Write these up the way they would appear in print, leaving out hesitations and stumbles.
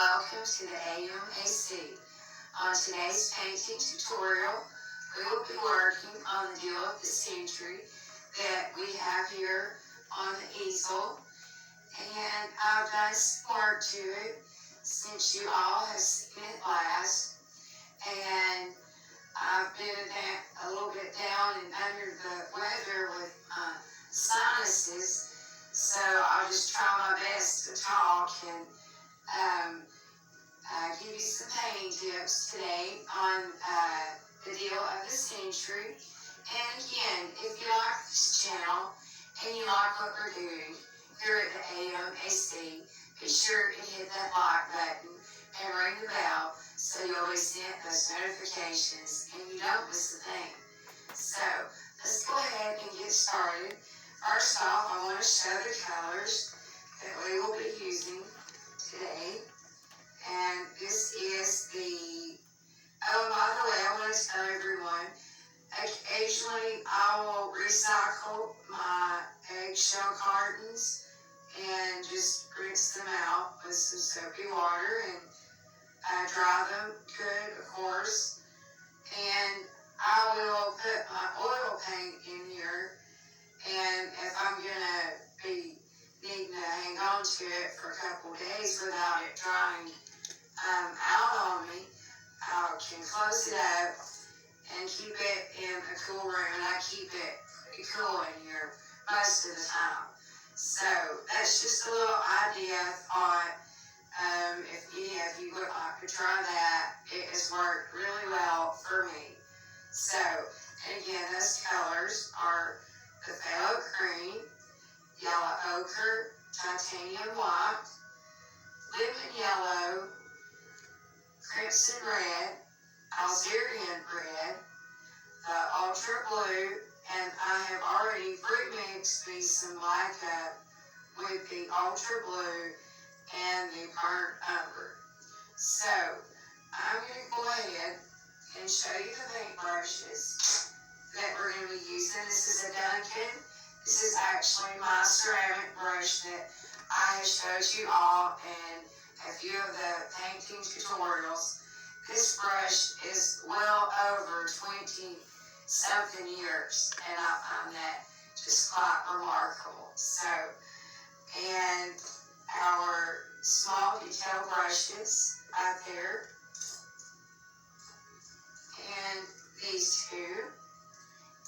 welcome to the AMAC. On today's painting tutorial, we will be working on the deal of the century that we have here on the easel. And I've done some work to it since you all have seen it last. And I've been a little bit down and under the weather with sinuses. So I'll just try my best to talk and give you some painting tips today on the deal of the century. And again, if you like this channel and you like what we're doing here at the AMAC, be sure to hit that like button and ring the bell so you'll be sent those notifications and you don't miss a thing. So let's go ahead and get started. First off, I want to show the colors that we will be using today. And this is the, oh, by the way, I want to tell everyone, occasionally I will recycle my eggshell cartons and just rinse them out with some soapy water and dry them good, of course. And I will put my oil paint in here, and if I'm going to be needing to hang on to it for a couple days without it drying out on me, I can close it up and keep it in a cool room. And I keep it pretty cool in here most of the time. So that's just a little idea I thought if any of you would like to try that, it has worked really well for me. So, and again, those colors are the Phylo green, yellow ochre, titanium white, lemon yellow, crimson red, Algerian red, the ultra blue, and I have already pre-mixed me some black up with the ultra blue and the burnt umber. So I'm going to go ahead and show you the paint brushes that we're going to be using. This is a Duncan. This is actually my ceramic brush that I have showed you all in a few of the painting tutorials. This brush is well over 20-something years, and I find that just quite remarkable. So, and our small detail brushes out there, and these two.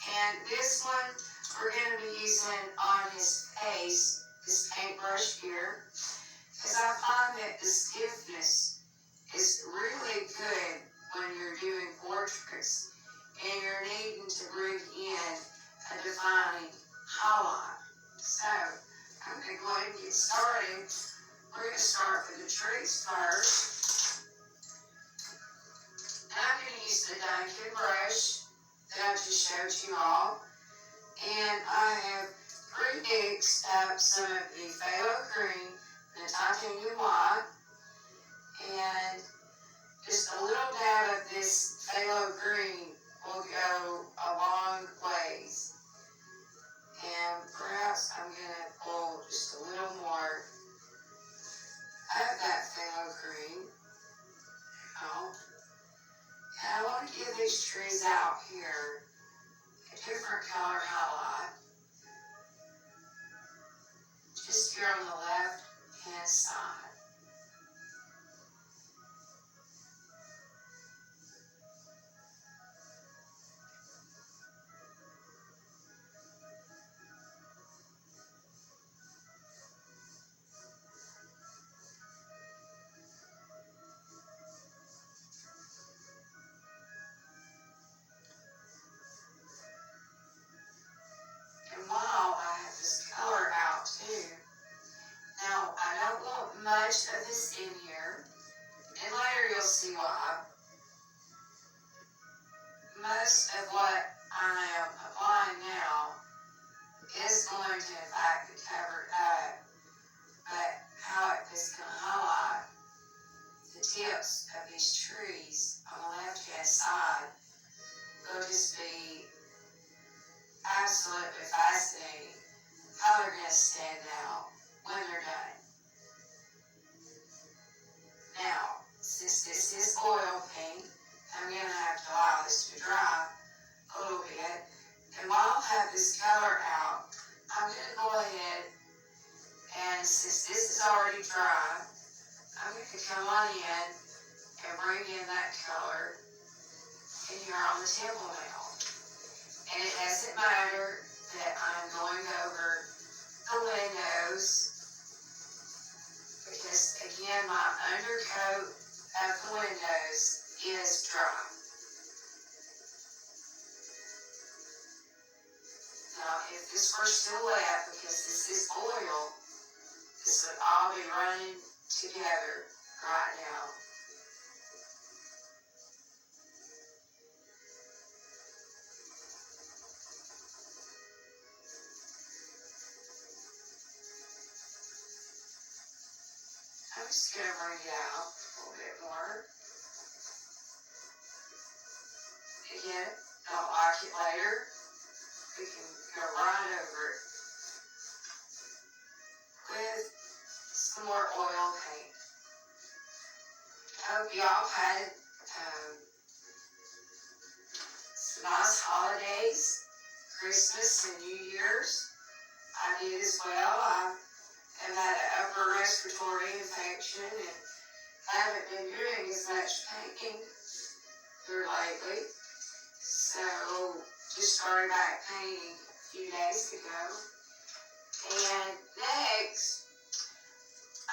And this one we're going to be using on his face, this paintbrush here, because I find that the stiffness is really good when you're doing portraits and you're needing to bring in a defining highlight. So I'm going to go ahead and get started. We're going to start with the trees first. And I'm going to use the Duncan brush that I just showed you all. And I have pre-mixed up some of the Phylo green and the titanium white. And just a little dab of this Phylo green will go a long ways. And perhaps I'm going to pull just a little more of that Phylo green out. And I want to give these trees out here a different color highlight. Just here on the left hand side. And while I have this color out too, now I don't want much of this in here, and later you'll see why. Most of what I am applying now is going to in fact be covered up, but how it is going to highlight the tips of these trees on the left hand side will just be absolutely fascinating how they're going to stand out when they're done. Now, already dry, I'm going to come on in and bring in that color in here on the temple nail. And it doesn't matter that I'm going over the windows, because again, my undercoat of the windows is dry. Now, if this were still wet, because this is oil, this would all be running together right now. I'm just going to bring it out a little bit more. Again, don't like it later, we can go right over it with some more oil paint. I hope y'all had some nice holidays, Christmas and New Year's. I did as well. I have had an upper respiratory infection and haven't been doing as much painting here lately. So, just started back painting a few days ago. And next,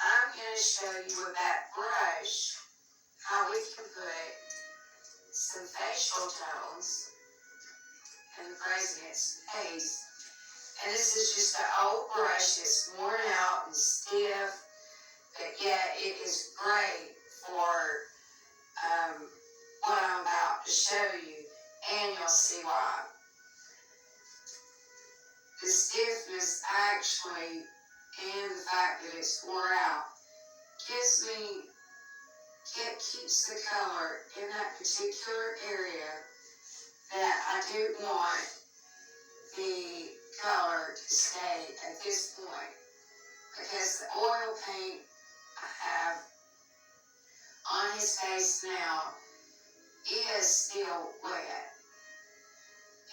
I'm going to show you with that brush how we can put some facial tones in the president's face. And this is just an old brush that's worn out and stiff, but yet it is great for what I'm about to show you, and you'll see why. The stiffness actually, and the fact that it's wore out, keeps the color in that particular area that I do want the color to stay at this point, because the oil paint I have on his face now is still wet.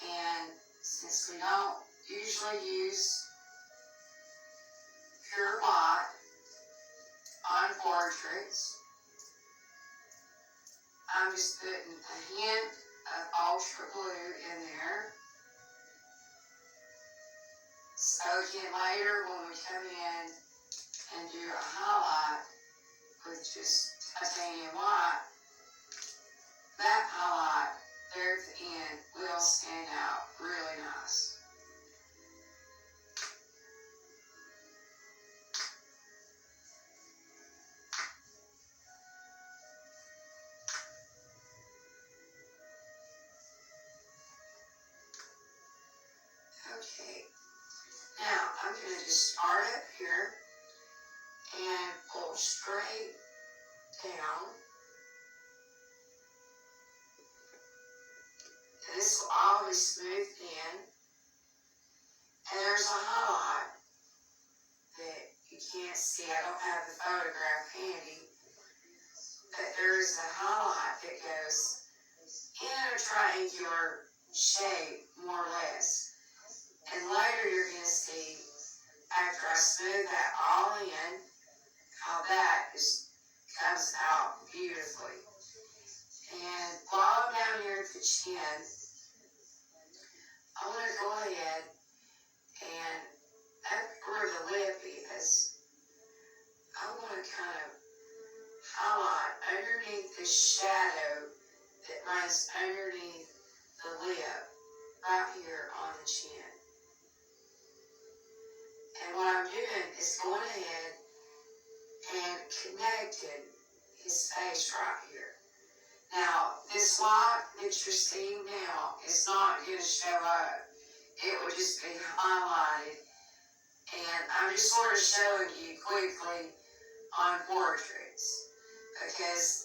And since we don't usually use pure white on portraits, I'm just putting a hint of ultra blue in there. So again, later when we come in and do a highlight with just titanium white, that highlight there at the end will stand out really nice. Okay, now I'm going to just start up here and pull straight down. And this will all be smoothed in. And there's a highlight that you can't see. I don't have the photograph handy. But there's a highlight that goes in a triangular shape, more or less. And later you're going to see, after I smooth that all in, how that comes out beautifully. And while I'm down here at the chin, I want to go ahead and up where the lip is, I want to kind of highlight underneath the shadow that runs underneath the lip, right here on the chin. And what I'm doing is going ahead and connecting his face right here. Now, this light that you're seeing now is not going to show up. It will just be highlighted. And I'm just sort of showing you quickly on portraits. Because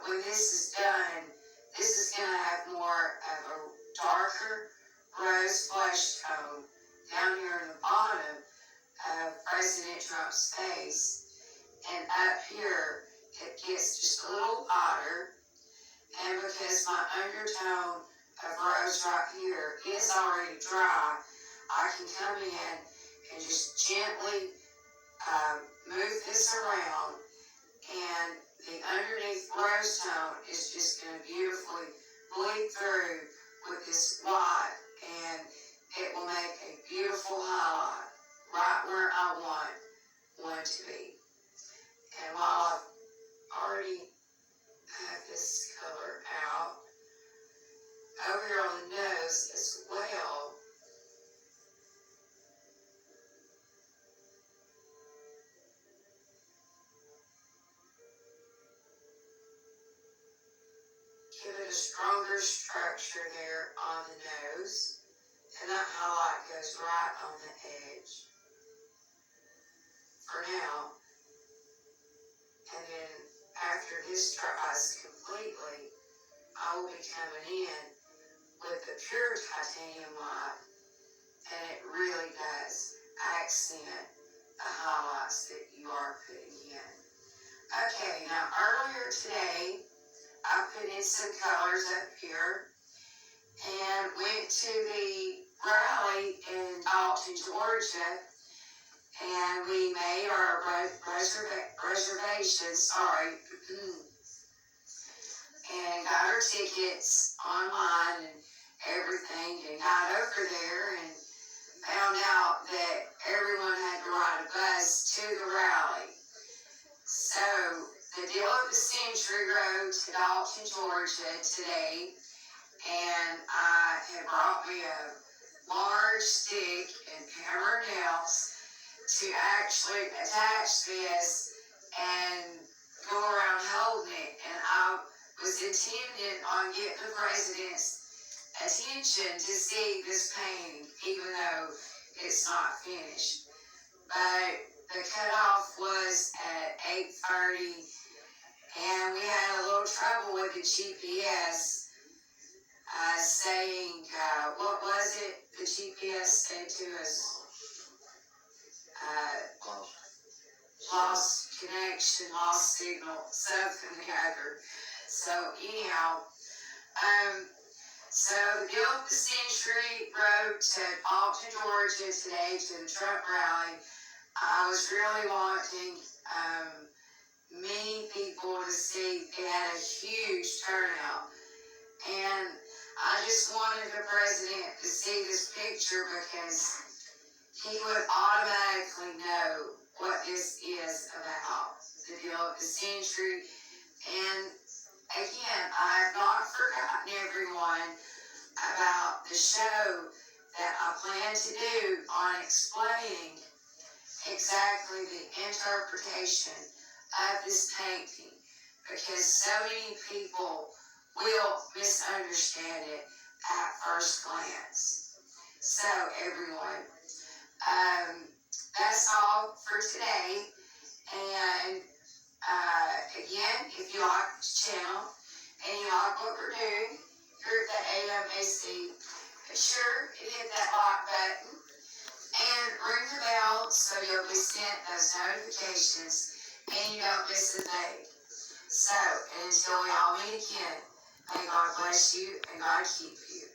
when this is done, this is going to have more of a darker rose flesh tone down here in the bottom of President Trump's face. And up here, it gets just a little lighter. And because my undertone of rose right here is already dry, I can come in and just gently move this around, and the underneath rose tone is just going to beautifully bleed through with this white, and it will make a beautiful highlight right where I want one to be. And while I've already have this color out, over here on the nose as well, give it a stronger structure there on the nose, and that highlight goes right on the edge for now. And then after this dries completely, I will be coming in with the pure titanium white, and it really does accent the highlights that you are putting in. Okay, now earlier today, I put in some colors up here and went to the rally in Dalton, Georgia, and we made our reservations, and got our tickets online and everything, and got over there and found out that everyone had to ride a bus to the rally. So the deal of the century rode to Dalton, Georgia today, and I had brought me a large stick and hammer nails to actually attach this and go around holding it. And I was intending on getting the president's attention to see this painting, even though it's not finished. But the cutoff was at 8:30, and we had a little trouble with the GPS saying, what was it? The GPS said to us, lost connection, lost signal, something or the other. So anyhow, so the deal of the century rode to Dalton, Georgia today to the Trump rally. I was really wanting many people to see. It had a huge turnout, and I just wanted the president to see this picture because he would automatically know what this is about, the deal of the century. And again, I have not forgotten everyone about the show that I plan to do on explaining exactly the interpretation of this painting, because so many people will misunderstand it at first glance. So everyone, that's all for today. And again, if you like this channel and you like what we're doing here at the AMAC, be sure to hit that like button and ring the bell so you'll be sent those notifications and you don't miss a thing. So, until we all meet again, may God bless you and God keep you.